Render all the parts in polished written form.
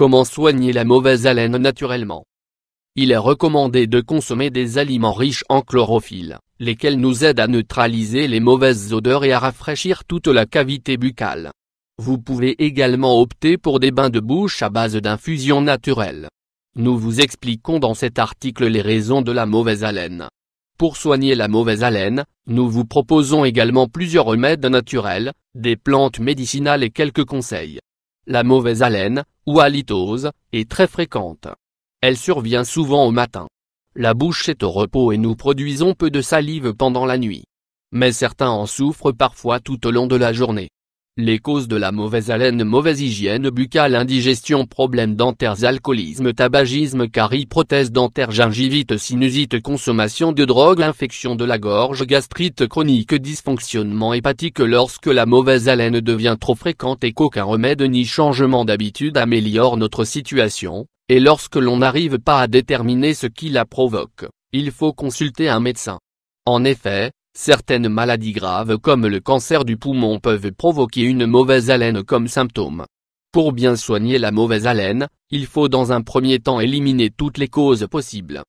Comment soigner la mauvaise haleine naturellement? Il est recommandé de consommer des aliments riches en chlorophylle, lesquels nous aident à neutraliser les mauvaises odeurs et à rafraîchir toute la cavité buccale. Vous pouvez également opter pour des bains de bouche à base d'infusions naturelles. Nous vous expliquons dans cet article les raisons de la mauvaise haleine. Pour soigner la mauvaise haleine, nous vous proposons également plusieurs remèdes naturels, des plantes médicinales et quelques conseils. La mauvaise haleine, ou halitose, est très fréquente. Elle survient souvent au matin. La bouche est au repos et nous produisons peu de salive pendant la nuit. Mais certains en souffrent parfois tout au long de la journée. Les causes de la mauvaise haleine: mauvaise hygiène buccale, indigestion, problèmes dentaires, alcoolisme, tabagisme, caries, prothèses dentaires, gingivite, sinusite, consommation de drogue, infection de la gorge, gastrite chronique, dysfonctionnement hépatique. Lorsque la mauvaise haleine devient trop fréquente et qu'aucun remède ni changement d'habitude améliore notre situation, et lorsque l'on n'arrive pas à déterminer ce qui la provoque, il faut consulter un médecin. En effet, certaines maladies graves comme le cancer du poumon peuvent provoquer une mauvaise haleine comme symptôme. Pour bien soigner la mauvaise haleine, il faut dans un premier temps éliminer toutes les causes possibles.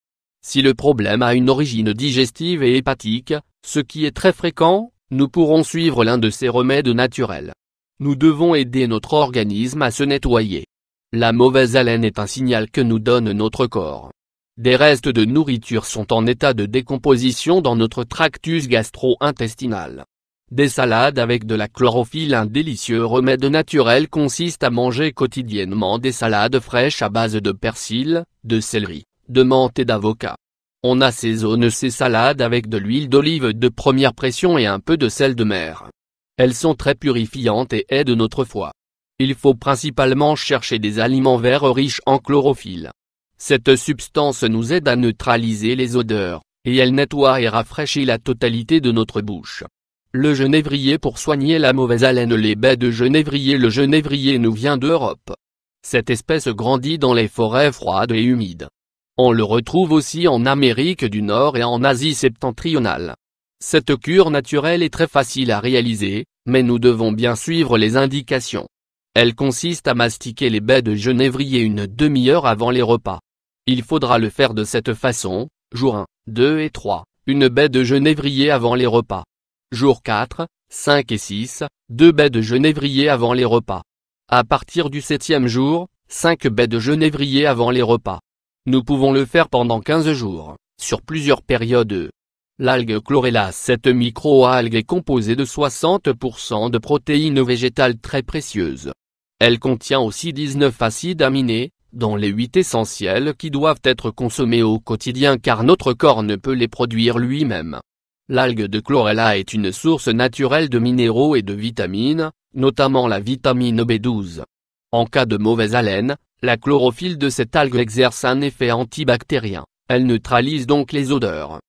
Si le problème a une origine digestive et hépatique, ce qui est très fréquent, nous pourrons suivre l'un de ces remèdes naturels. Nous devons aider notre organisme à se nettoyer. La mauvaise haleine est un signal que nous donne notre corps. Des restes de nourriture sont en état de décomposition dans notre tractus gastro-intestinal. Des salades avec de la chlorophylle. Un délicieux remède naturel consiste à manger quotidiennement des salades fraîches à base de persil, de céleri, de menthe et d'avocat. On assaisonne ces salades avec de l'huile d'olive de première pression et un peu de sel de mer. Elles sont très purifiantes et aident notre foie. Il faut principalement chercher des aliments verts riches en chlorophylle. Cette substance nous aide à neutraliser les odeurs, et elle nettoie et rafraîchit la totalité de notre bouche. Le genévrier pour soigner la mauvaise haleine. Les baies de genévrier. Le genévrier nous vient d'Europe. Cette espèce grandit dans les forêts froides et humides. On le retrouve aussi en Amérique du Nord et en Asie septentrionale. Cette cure naturelle est très facile à réaliser, mais nous devons bien suivre les indications. Elle consiste à mastiquer les baies de genévrier une demi-heure avant les repas. Il faudra le faire de cette façon: jour 1, 2 et 3, une baie de genévrier avant les repas. Jour 4, 5 et 6, 2 baies de genévrier avant les repas. À partir du 7e jour, 5 baies de genévrier avant les repas. Nous pouvons le faire pendant 15 jours, sur plusieurs périodes. L'algue chlorella. Cette micro-algue est composée de 60% de protéines végétales très précieuses. Elle contient aussi 19 acides aminés, dont les 8 essentiels qui doivent être consommés au quotidien car notre corps ne peut les produire lui-même. L'algue de chlorella est une source naturelle de minéraux et de vitamines, notamment la vitamine B12. En cas de mauvaise haleine, la chlorophylle de cette algue exerce un effet antibactérien, elle neutralise donc les odeurs.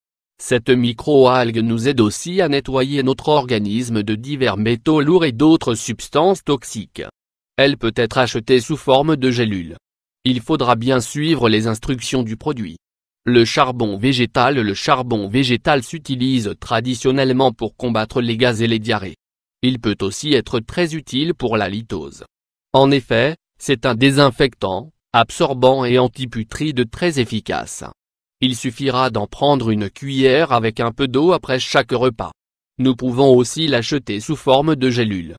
Cette micro-algue nous aide aussi à nettoyer notre organisme de divers métaux lourds et d'autres substances toxiques. Elle peut être achetée sous forme de gélules. Il faudra bien suivre les instructions du produit. Le charbon végétal. Le charbon végétal s'utilise traditionnellement pour combattre les gaz et les diarrhées. Il peut aussi être très utile pour la litose. En effet, c'est un désinfectant, absorbant et antiputride très efficace. Il suffira d'en prendre une cuillère avec un peu d'eau après chaque repas. Nous pouvons aussi l'acheter sous forme de gélules.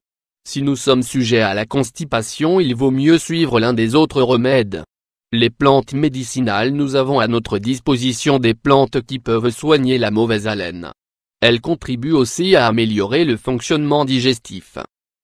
Si nous sommes sujets à la constipation, il vaut mieux suivre l'un des autres remèdes. Les plantes médicinales. Nous avons à notre disposition des plantes qui peuvent soigner la mauvaise haleine. Elles contribuent aussi à améliorer le fonctionnement digestif.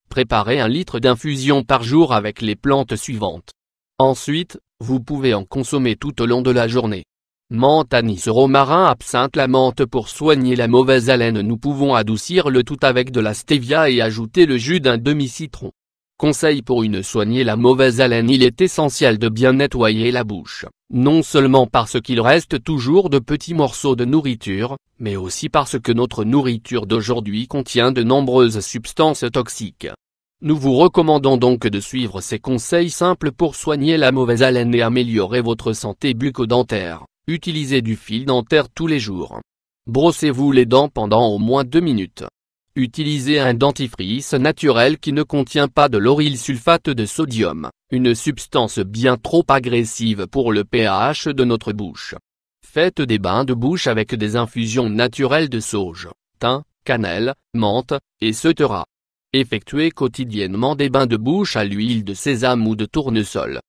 Préparez 1 litre d'infusion par jour avec les plantes suivantes. Ensuite, vous pouvez en consommer tout au long de la journée. Menthe, anis, romarin, absinthe. La menthe pour soigner la mauvaise haleine. Nous pouvons adoucir le tout avec de la stevia et ajouter le jus d'un demi-citron. Conseil pour soigner la mauvaise haleine. Il est essentiel de bien nettoyer la bouche, non seulement parce qu'il reste toujours de petits morceaux de nourriture, mais aussi parce que notre nourriture d'aujourd'hui contient de nombreuses substances toxiques. Nous vous recommandons donc de suivre ces conseils simples pour soigner la mauvaise haleine et améliorer votre santé bucco-dentaire. Utilisez du fil dentaire tous les jours. Brossez-vous les dents pendant au moins 2 minutes. Utilisez un dentifrice naturel qui ne contient pas de lauryl sulfate de sodium, une substance bien trop agressive pour le pH de notre bouche. Faites des bains de bouche avec des infusions naturelles de sauge, thym, cannelle, menthe, etc. Effectuez quotidiennement des bains de bouche à l'huile de sésame ou de tournesol.